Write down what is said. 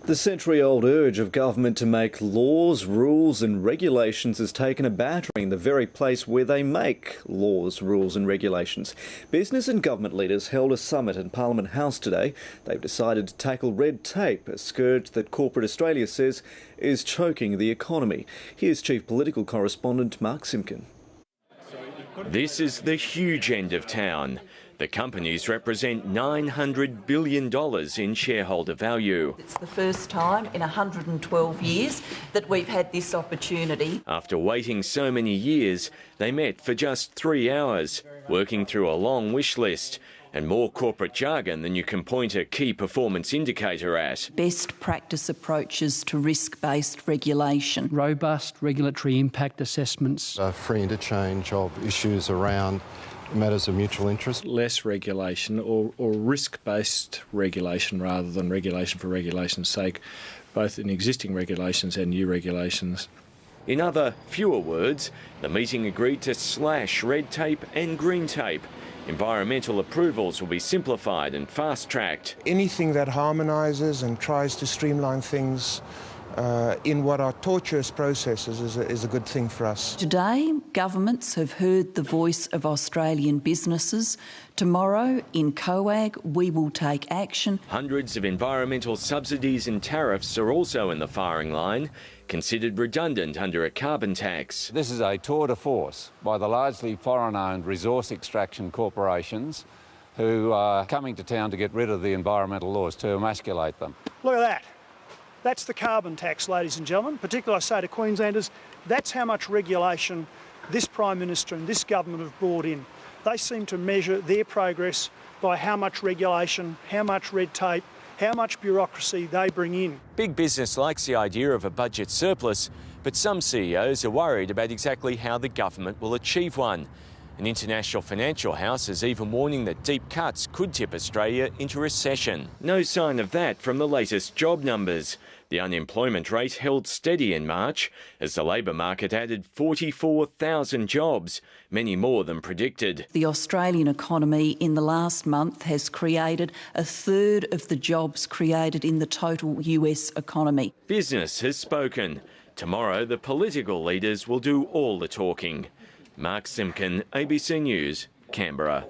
The century-old urge of government to make laws, rules and regulations has taken a battering in the very place where they make laws, rules and regulations. Business and government leaders held a summit in Parliament House today. They've decided to tackle red tape, a scourge that corporate Australia says is choking the economy. Here's Chief Political Correspondent Mark Simpkin. This is the huge end of town. The companies represent $900 billion in shareholder value. It's the first time in 112 years that we've had this opportunity. After waiting so many years, they met for just 3 hours, working through a long wish list and more corporate jargon than you can point a key performance indicator at. Best practice approaches to risk-based regulation. Robust regulatory impact assessments. Free interchange of issues around matters of mutual interest. Less regulation or risk-based regulation rather than regulation for regulation's sake, both in existing regulations and new regulations. In other, fewer words, the meeting agreed to slash red tape and green tape. Environmental approvals will be simplified and fast-tracked. Anything that harmonises and tries to streamline things in what are tortuous processes is a good thing for us. Today, governments have heard the voice of Australian businesses. Tomorrow, in COAG, we will take action. Hundreds of environmental subsidies and tariffs are also in the firing line, considered redundant under a carbon tax. This is a tour de force by the largely foreign-owned resource extraction corporations who are coming to town to get rid of the environmental laws, to emasculate them. Look at that. That's the carbon tax, ladies and gentlemen. Particularly, I say to Queenslanders, that's how much regulation this Prime Minister and this government have brought in. They seem to measure their progress by how much regulation, how much red tape, how much bureaucracy they bring in. Big business likes the idea of a budget surplus, but some CEOs are worried about exactly how the government will achieve one. An international financial house is even warning that deep cuts could tip Australia into recession. No sign of that from the latest job numbers. The unemployment rate held steady in March as the labour market added 44,000 jobs, many more than predicted. The Australian economy in the last month has created a third of the jobs created in the total US economy. Business has spoken. Tomorrow, the political leaders will do all the talking. Mark Simpkin, ABC News, Canberra.